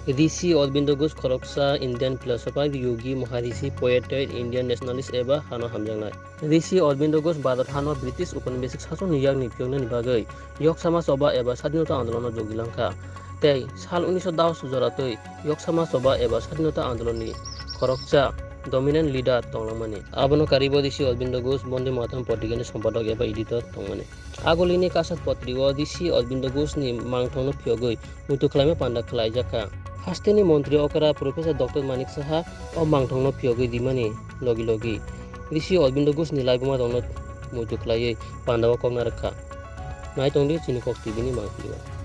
ऋषि Arvind Ghosh खरकसा Indian फिलसफार योगी महाऋषि पोएटेड Indian nationalist एबा हानो हामजांनाय ऋषि अरविंद घोष भारत हानो ब्रिटिश उपनिवेशिक शासन यागनि फियंगनि बागै यक समाज सभा एबा स्वाधीनता आंदोलन जोगिलांखा तै साल 1910 जरातै यक समाज सभा एबा स्वाधीनता आंदोलननि खरकसा डमिनेंट लीडर तंगलांमानि आबनो कारिबो ऋषि अरविंद घोष बंदे मातरम पत्रिकानि सम्पादक एबा एडिटर तंगमानि आगोलिनि कासात पत्रिका ऋषि अरविंद घोषनि मांगथंनो फियगै मुतुखलाइमा पान्दा खलाइजाखा हास्टेनि मंत्री अकरा प्रोफेसर डॉक्टर मानिक साहा और मांगथंनो फियगै दिमानि लगी लगी ऋषि अरविंद घोषनि लाइबमा दंनो मुतुखलायै पान्दावा कगना रखा नायतंदि चिनिकक टीवीनि मांगफिलिया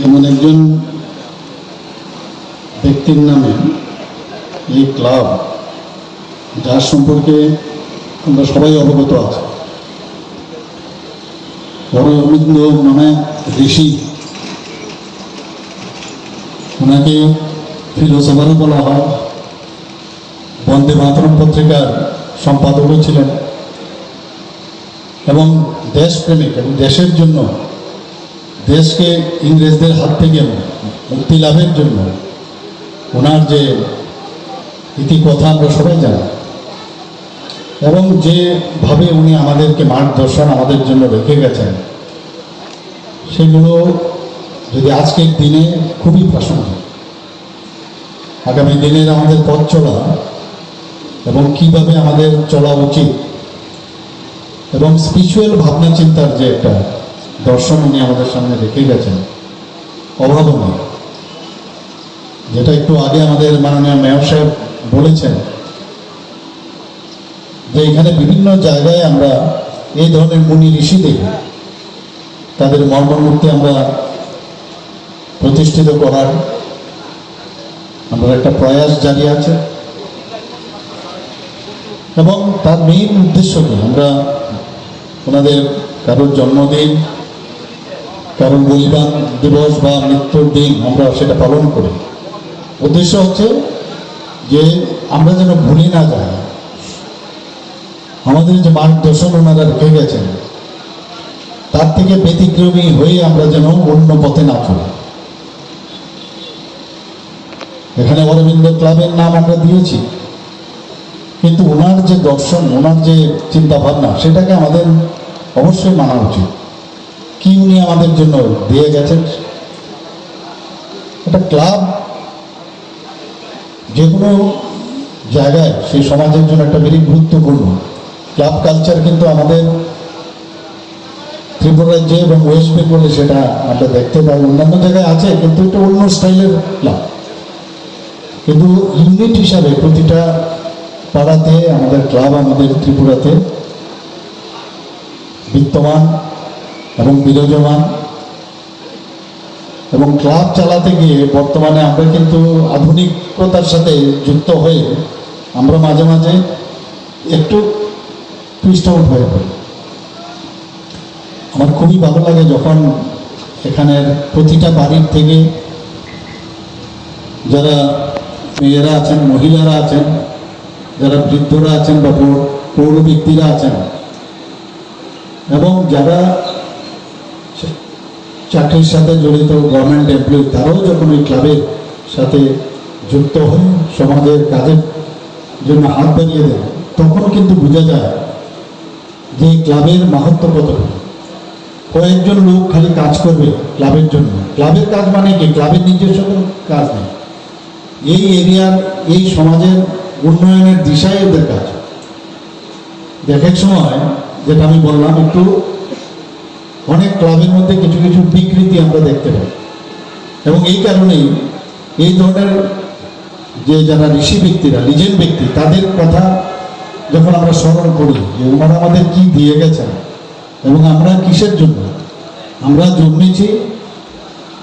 এমন একজন ব্যক্তির নামে এই ক্লাব যার সম্পর্কে আমরা সবাই অবগত আছি অরবিন্দ মানে ঋষি ওনাকে ফিলোসফারও বলা হয় বন্দে মাতরম পত্রিকার সম্পাদকও ছিলেন এবং দেশপ্রেমিক এবং দেশের জন্য দেশকে ইংরেজদের হাত থেকে মুক্তি লাভের জন্য ওনার যে ইতিকথা আমরা সবাই জানি এবং যেভাবে উনি আমাদেরকে মার্গদর্শন আমাদের জন্য রেখে গেছেন সেগুলো যদি আজকের দিনে খুবই প্রাসঙ্গিক আগামী দিনের আমাদের পথ চলা এবং কীভাবে আমাদের চলা উচিত এবং স্পিরিচুয়াল ভাবনা চিন্তার যে একটা দর্শন উনি আমাদের সামনে রেখে গেছেন অভাবনীয় যেটা একটু আগে আমাদের মাননীয় মেয়র সাহেব বলেছেন যে এখানে বিভিন্ন জায়গায় আমরা এই ধরনের মুনি ঋষিদের তাদের মর্মমূর্তি আমরা প্রতিষ্ঠিত করার আমরা একটা প্রয়াস জারি আছে এবং তার মেইন উদ্দেশ্য কি আমরা ওনাদের কারোর জন্মদিন কারণ বলিদান দিবস বা মৃত্যুর দিন আমরা সেটা পালন করি উদ্দেশ্য হচ্ছে যে আমরা যেন ভুলে না যাই আমাদের যে মার্গদর্শন ওনারা রেখে গেছেন তার থেকে ব্যতিক্রমী হয়ে আমরা যেন অন্য পথে না চলি এখানে অরবিন্দ ক্লাবের নাম আমরা দিয়েছি কিন্তু ওনার যে দর্শন ওনার যে চিন্তা ভাবনা সেটাকে আমাদের অবশ্যই মানা উচিত কি উনি আমাদের জন্য দিয়ে গেছেন একটা ক্লাব যে কোনো জায়গায় সেই সমাজের জন্য একটা ভেরি গুরুত্বপূর্ণ ক্লাব কালচার কিন্তু আমাদের ত্রিপুরা রাজ্যে এবং ওয়েস্ট বেঙ্গলে সেটা আমরা দেখতে পাই অন্যান্য জায়গায় আছে কিন্তু একটা অন্য স্টাইলের ক্লাব কিন্তু ইউনিট হিসাবে প্রতিটা পাড়াতে আমাদের ক্লাব আমাদের ত্রিপুরাতে বিদ্যমান এবং বিরাজমান এবং ক্লাব চালাতে গিয়ে বর্তমানে আমরা কিন্তু আধুনিকতার সাথে যুক্ত হয়ে আমরা মাঝে মাঝে একটু টুইস্ট আউট হয়ে পড়ি আমার খুবই ভালো লাগে যখন এখানের প্রতিটা বাড়ির থেকে যারা মেয়েরা আছেন মহিলারা আছেন যারা বৃদ্ধরা আছেন বা পৌর ব্যক্তিরা আছেন এবং যারা চাকরির সাথে জড়িত গভর্নমেন্ট এমপ্লয়ি তারাও যখন ওই ক্লাবের সাথে যুক্ত হয়ে সমাজের কাজের জন্য হাত বাড়িয়ে দেয় তখন কিন্তু বোঝা যায় যে ক্লাবের মাহাত্ম্য কত কয়েকজন লোক খালি কাজ করবে ক্লাবের জন্য ক্লাবের কাজ মানে কি ক্লাবের নিজস্ব কাজ নেই এই এরিয়ার এই সমাজের উন্নয়নের দিশায় ওদের কাজ দেখার সময় যেটা আমি বললাম একটু অনেক ক্লাবের মধ্যে কিছু কিছু বিকৃতি আমরা দেখতে পাই এবং এই কারণেই এই ধরনের যে যারা ঋষি ব্যক্তিরা লিজেন্ড ব্যক্তি তাদের কথা যখন আমরা স্মরণ করি যে ওনারা আমাদের কি দিয়ে গেছেন এবং আমরা কিসের জন্য আমরা জন্মেছি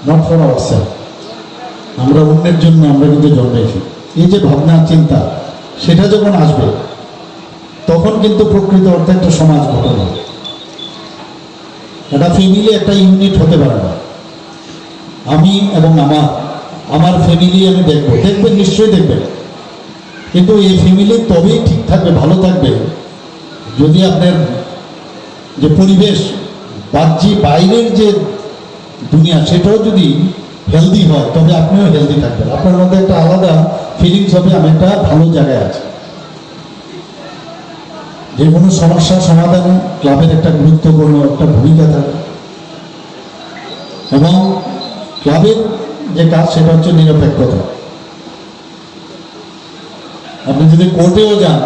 নট ফর আওয়ারসেলফ আমরা অন্যের জন্য আমরা কিন্তু জন্মেছি এই যে ভাবনা চিন্তা সেটা যখন আসবে তখন কিন্তু প্রকৃত অর্থে একটা সমাজ গঠন হবে একটা ফ্যামিলি একটা ইউনিট হতে পারে না আমি এবং আমার আমার ফ্যামিলি আমি দেখবো, দেখবেন, নিশ্চয়ই দেখবেন, কিন্তু এই ফ্যামিলি তবেই ঠিক থাকবে, ভালো থাকবে যদি আপনার যে পরিবেশ, বাহ্যিক বাইরের যে দুনিয়া, সেটাও যদি হেলদি হয়, তবে আপনিও হেলদি থাকবেন। আপনার মধ্যে একটা আলাদা ফিলিংস হবে, আমি একটা ভালো জায়গায় আছি। যে কোনো সমস্যার সমাধানে ক্লাবের একটা গুরুত্বপূর্ণ একটা ভূমিকা থাকে, এবং ক্লাবের যে কাজ সেটা হচ্ছে নিরপেক্ষতা। আপনি যদি কোর্টেও যান,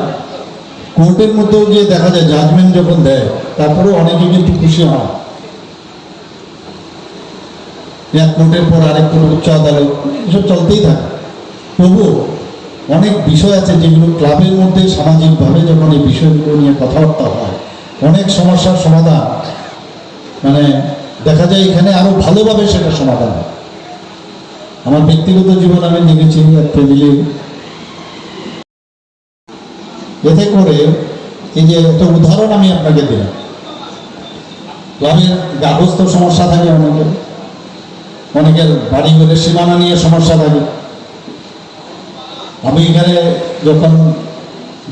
কোর্টের মধ্যেও গিয়ে দেখা যায় জাজমেন্ট যখন দেয়, তারপরেও অনেকে কিন্তু খুশি হয়। এক কোর্টের পর আরেক কোর্ট, উচ্চ আদালত, এসব চলতেই থাকে। তবুও অনেক বিষয় আছে যেগুলো ক্লাবের মধ্যে সামাজিকভাবে যখন এই বিষয়গুলো নিয়ে কথাবার্তা হয়, অনেক সমস্যার সমাধান মানে দেখা যায় এখানে আরো ভালোভাবে সেটা সমাধান হয়। আমার ব্যক্তিগত জীবন আমি দেখেছি এক ফ্যামিলি, এতে করে এই যে একটা উদাহরণ আমি আপনাকে দিলাম, ক্লাবের গার্হস্থ্য সমস্যা থাকে, অনেকের বাড়ি ঘরের সীমানা নিয়ে সমস্যা থাকে। আমি এখানে যখন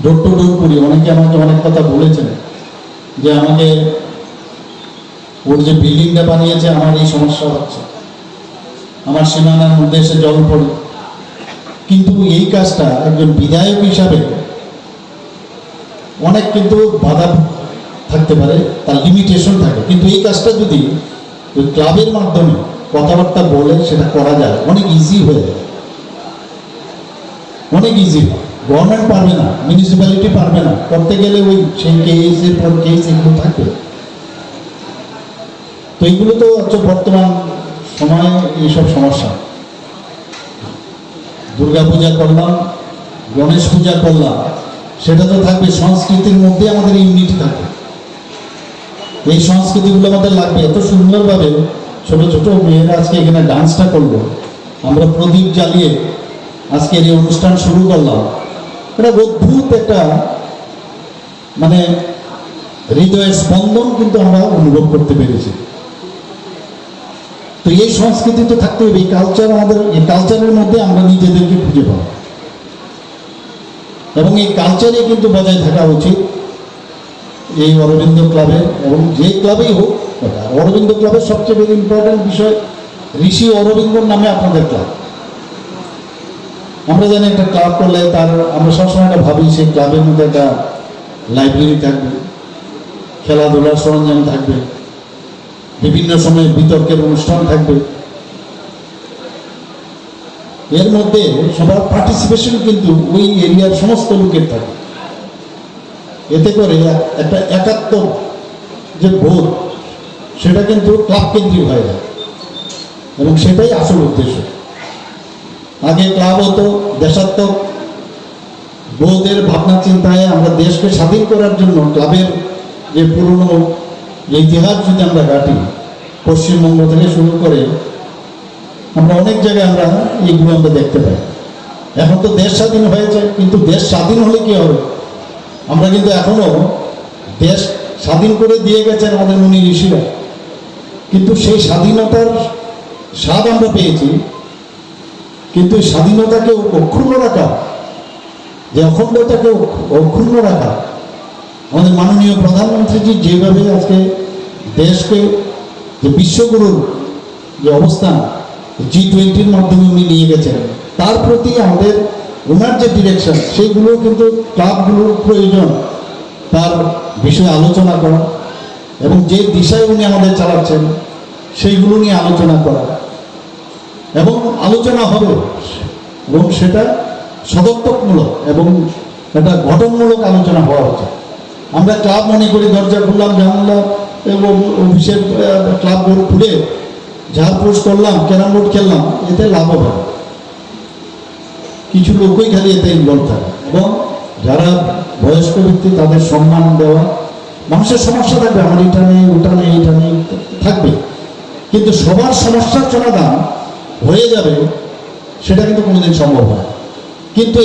ডোর টু ডোর করি, অনেকে আমাকে অনেক কথা বলেছেন যে আমাকে ওর যে বিল্ডিংটা বানিয়েছে আমার এই সমস্যা হচ্ছে, আমার সীমানার মধ্যে এসে জল পড়ে। কিন্তু এই কাজটা একজন বিধায়ক হিসাবে অনেক কিন্তু বাধা থাকতে পারে, তার লিমিটেশন থাকে, কিন্তু এই কাজটা যদি ওই ক্লাবের মাধ্যমে কথাবার্তা বলে সেটা করা যায়, অনেক ইজি হয়ে যায়, অনেক ইজি। গভর্নমেন্ট পারবে না, মিউনিসিপ্যালিটি পারবে না, করতে গেলে ওই সেই কেসের পর কেস এগুলো থাকবে। তো এইগুলো তো হচ্ছে বর্তমান সময়ে এইসব সমস্যা। দুর্গা পূজা করলাম, গণেশ পূজা করলাম, সেটা তো থাকবে, সংস্কৃতির মধ্যে আমাদের ইউনিটি থাকবে। এই সংস্কৃতিগুলো আমাদের লাগবে। এত সুন্দরভাবে ছোট ছোট মেয়েরা আজকে এখানে ডান্সটা করলো, আমরা প্রদীপ জ্বালিয়ে আজকের এই অনুষ্ঠান শুরু করলাম। এটা অদ্ভুত একটা মানে হৃদয়ের স্পন্দন কিন্তু আমরা অনুভব করতে পেরেছি। তো এই সংস্কৃতি তো থাকতে হবে, এই কালচার আমাদের, এই কালচারের মধ্যে আমরা নিজেদেরকে খুঁজে পাবো, এবং এই কালচারে কিন্তু বজায় থাকা উচিত এই অরবিন্দ ক্লাবের, এবং যে ক্লাবেই হোক। অরবিন্দ ক্লাবের সবচেয়ে বেশি ইম্পর্টেন্ট বিষয় ঋষি অরবিন্দর নামে আপনাদের ক্লাব। আমরা জানি একটা ক্লাব করলে তার, আমরা সবসময় একটা ভাবি সেই ক্লাবের মধ্যে একটা লাইব্রেরি থাকবে, খেলাধুলার সরঞ্জাম থাকবে, বিভিন্ন সময়ে বিতর্কের অনুষ্ঠান থাকবে। এর মধ্যে সবার পার্টিসিপেশন কিন্তু ওই এরিয়ার সমস্ত লোকের থাকে। এতে করে একটা একাত্ম যে বোধ, সেটা কিন্তু ক্লাব কেন্দ্রিক হয়ে যায়, এবং সেটাই আসল উদ্দেশ্য। আগে ক্লাব হতো দেশাত্মক বোধের ভাবনা চিন্তায়, আমরা দেশকে স্বাধীন করার জন্য ক্লাবের যে পুরনো যে ইতিহাস যদি আমরা ঘাঁটি, পশ্চিমবঙ্গ থেকে শুরু করে আমরা অনেক জায়গায় আমরা এইগুলো আমরা দেখতে পাই। এখন তো দেশ স্বাধীন হয়েছে, কিন্তু দেশ স্বাধীন হলে কি হবে? আমরা কিন্তু এখনো দেশ স্বাধীন করে দিয়ে গেছেন আমাদের মুনি ঋষিরা, কিন্তু সেই স্বাধীনতার স্বাদ আমরা পেয়েছি, কিন্তু স্বাধীনতাকে অক্ষুণ্ণ রাখা, যে অখণ্ডতাকে অক্ষুণ্ণ রাখা, আমাদের মাননীয় প্রধানমন্ত্রীজি যেভাবে আজকে দেশকে যে বিশ্বগুরুর যে অবস্থান G20-র মাধ্যমে উনি নিয়ে গেছেন, তার প্রতি আমাদের ওনার যে ডিরেকশন, সেইগুলো কিন্তু ক্লাবগুলোর প্রয়োজন তার বিষয়ে আলোচনা করা, এবং যে দিশায় উনি আমাদের চালাচ্ছেন সেইগুলো নিয়ে আলোচনা করা, এবং আলোচনা হবে, এবং সেটা সদর্থকমূলক এবং একটা গঠনমূলক আলোচনা হওয়া উচিত। আমরা ক্লাব মনে করি দরজা খুললাম, জানলা এবং অফিসের ক্লাব বোর্ড খুলে ঝাড়পোষ করলাম, ক্যারাম বোর্ড খেললাম, এতে লাভ হবে। কিছু লোকই খালি এতে ইনভলভ থাকে, এবং যারা বয়স্ক ব্যক্তি তাদের সম্মান দেওয়া। মানুষের সমস্যা থাকবে, আমার এটা নেই, ওটা নেই, এটা নেই, থাকবে, কিন্তু সবার সমস্যার সমাধান হয়ে যাবে সেটা কিন্তু কোনোদিন সম্ভব হয়। কিন্তু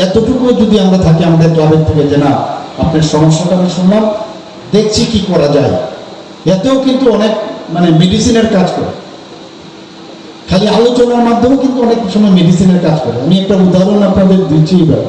এতটুকু যদি আমরা থাকি আমাদের ক্লাবের থেকে, যে না, আপনার সমস্যাটা আমি শুনলাম, দেখছি কি করা যায়, এতেও কিন্তু অনেক মানে মেডিসিনের কাজ করে। খালি আলোচনার মাধ্যমে কিন্তু অনেক সময় মেডিসিনের কাজ করে। আমি একটা উদাহরণ আপনাদের দিচ্ছি এবার।